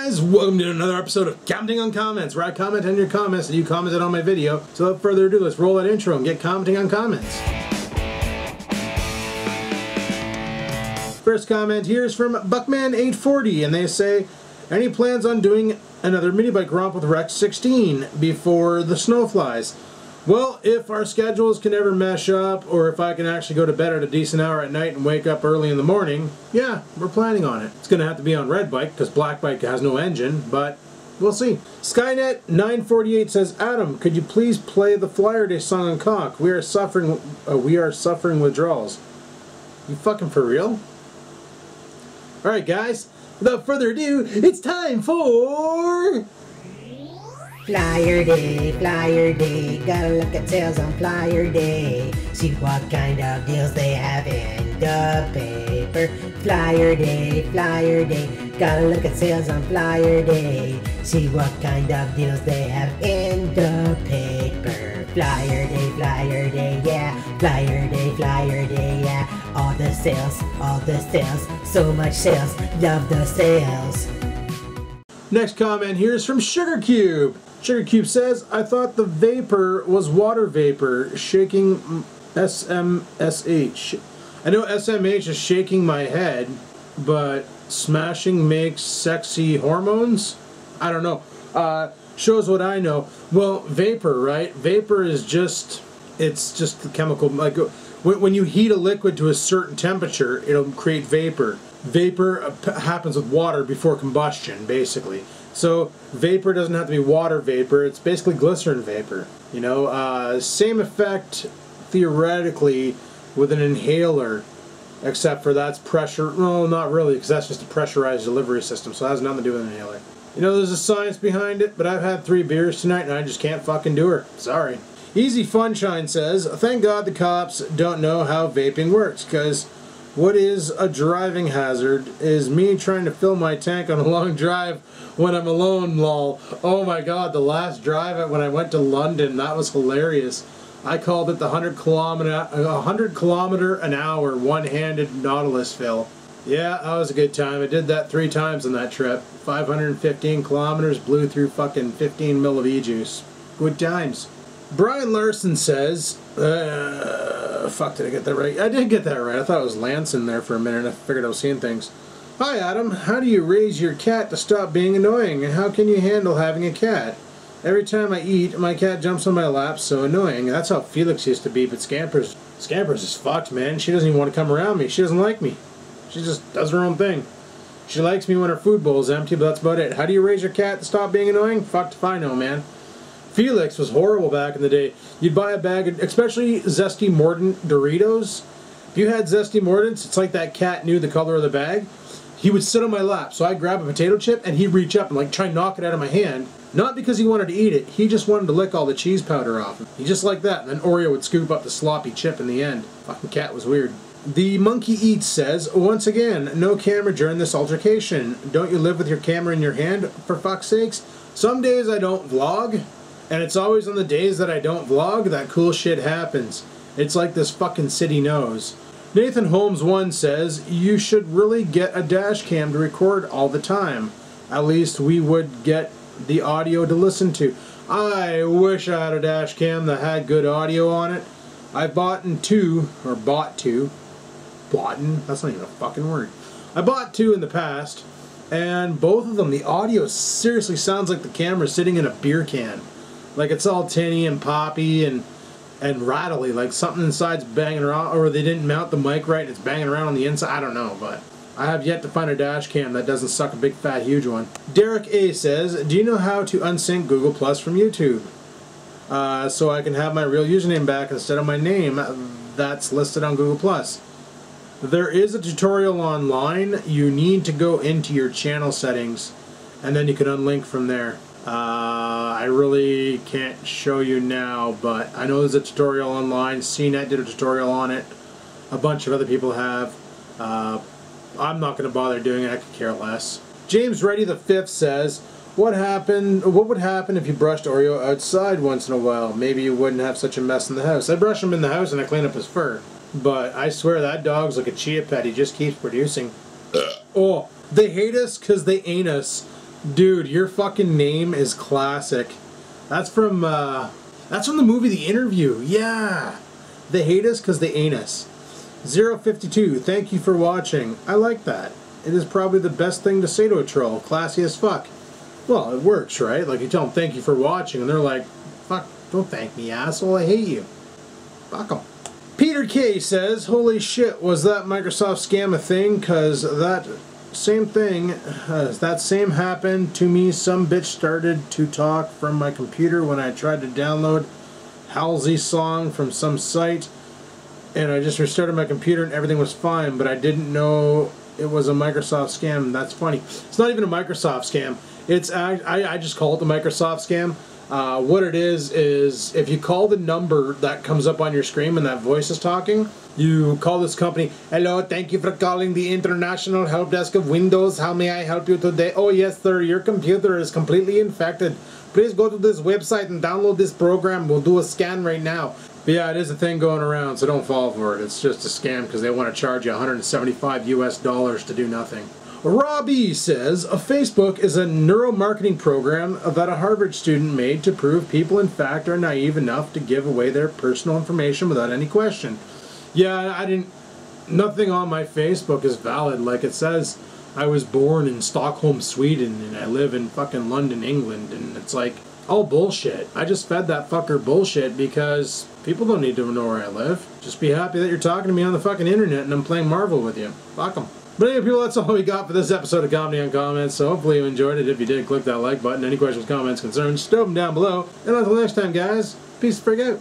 guys, welcome to another episode of Commenting on Comments, where I comment on your comments and you commented on my video. So without further ado, let's roll that intro and get commenting on comments. First comment here is from Buckman840, and they say, any plans on doing another mini bike romp with Rex 16 before the snow flies? Well, if our schedules can ever mesh up, or if I can actually go to bed at a decent hour at night and wake up early in the morning, yeah, we're planning on it. It's going to have to be on red bike, because black bike has no engine, but we'll see. Skynet948 says, Adam, could you please play the Flyer Day song on COC? We are suffering withdrawals. You fucking for real? Alright guys, without further ado, it's time for... Flyer Day, gotta look at sales on Flyer Day. See what kind of deals they have in the paper. Flyer Day, gotta look at sales on Flyer Day. See what kind of deals they have in the paper. Flyer Day, yeah. Flyer Day, yeah. All the sales, so much sales, love the sales. Next comment here is from Sugar Cube. Sugar Cube says, I thought the vapor was water vapor, shaking SMSH. I know SMH is shaking my head, but smashing makes sexy hormones? I don't know. Shows what I know. Well, vapor, right? Vapor is just, it's just the chemical, like when you heat a liquid to a certain temperature, it'll create vapor. Vapor happens with water before combustion, basically. So vapor doesn't have to be water vapor, it's basically glycerin vapor. You know, same effect theoretically with an inhaler, except for that's pressure, no, not really, because that's just a pressurized delivery system, so it has nothing to do with an inhaler. You know, there's a science behind it, but I've had 3 beers tonight and I just can't fucking do her. Sorry. Easy Funshine says, thank God the cops don't know how vaping works, because what is a driving hazard is me trying to fill my tank on a long drive when I'm alone, lol. Oh my god, the last drive when I went to London, that was hilarious. I called it the 100 kilometer an hour one-handed Nautilus fill. Yeah, that was a good time. I did that 3 times on that trip. 515 kilometers, blew through fucking 15 mil of e-juice. Good times. Brian Larson says, fuck, did I get that right? I did get that right. I thought it was Lance in there for a minute. I figured I was seeing things. Hi, Adam. How do you raise your cat to stop being annoying? And how can you handle having a cat? Every time I eat, my cat jumps on my lap. So annoying. That's how Felix used to be, but Scampers is fucked, man. She doesn't even want to come around me. She doesn't like me. She just does her own thing. She likes me when her food bowl is empty, but that's about it. How do you raise your cat to stop being annoying? Fucked if I know, man. Felix was horrible back in the day. You'd buy a bag of, especially Zesty Mordant Doritos. If you had Zesty Mordants, it's like that cat knew the color of the bag. He would sit on my lap, so I'd grab a potato chip and he'd reach up and like try and knock it out of my hand. Not because he wanted to eat it, he just wanted to lick all the cheese powder off. He just like that, and then Oreo would scoop up the sloppy chip in the end. Fucking cat was weird. The Monkey Eats says, once again, no camera during this altercation. Don't you live with your camera in your hand, for fuck's sakes? Some days I don't vlog. And it's always on the days that I don't vlog that cool shit happens. It's like this fucking city knows. Nathan Holmes 1 says, you should really get a dash cam to record all the time. At least we would get the audio to listen to. I wish I had a dash cam that had good audio on it. I bought two, that's not even a fucking word. I bought 2 in the past, and both of them, the audio seriously sounds like the camera's sitting in a beer can. Like it's all tinny and poppy and rattly, like something inside's banging around, or they didn't mount the mic right and it's banging around on the inside. I don't know, but I have yet to find a dash cam that doesn't suck a big fat huge one. Derek A says, do you know how to unsync Google Plus from YouTube? So I can have my real username back instead of my name that's listed on Google Plus. There is a tutorial online. You need to go into your channel settings and then you can unlink from there. I really can't show you now, but I know there's a tutorial online. CNET did a tutorial on it. A bunch of other people have. I'm not going to bother doing it. I could care less. James Reddy the 5th says, what would happen if you brushed Oreo outside once in a while? Maybe you wouldn't have such a mess in the house. I brush him in the house and I clean up his fur. But I swear that dog's like a chia pet. He just keeps producing. Oh, they hate us because they ain't us. Dude, your fucking name is classic. That's from the movie The Interview. Yeah. They hate us because they ain't us. 052, thank you for watching. I like that. It is probably the best thing to say to a troll. Classy as fuck. Well, it works, right? Like, you tell them thank you for watching, and they're like, fuck, don't thank me, asshole. I hate you. Fuck them. Peter K says, holy shit, was that Microsoft scam a thing? Because that same happened to me. Some bitch started to talk from my computer when I tried to download Halsey's song from some site, and I just restarted my computer and everything was fine, but I didn't know it was a Microsoft scam. That's funny. It's not even a Microsoft scam. It's I just call it the Microsoft scam. What it is if you call the number that comes up on your screen when that voice is talking, you call this company. Hello, thank you for calling the International Help Desk of Windows. How may I help you today? Oh yes, sir, your computer is completely infected. Please go to this website and download this program. We'll do a scan right now. But yeah, it is a thing going around, so don't fall for it. It's just a scam because they want to charge you $175 US to do nothing. Robbie says, a Facebook is a neuromarketing program that a Harvard student made to prove people in fact are naive enough to give away their personal information without any question. Yeah, nothing on my Facebook is valid. Like it says, I was born in Stockholm, Sweden, and I live in fucking London, England, and it's like, all bullshit. I just fed that fucker bullshit because people don't need to know where I live. Just be happy that you're talking to me on the fucking internet and I'm playing Marvel with you. Fuck them. But anyway, people, that's all we got for this episode of Comedy on Comments, so hopefully you enjoyed it. If you did, click that like button. Any questions, comments, concerns, stow them down below. And until next time, guys, peace the frig out.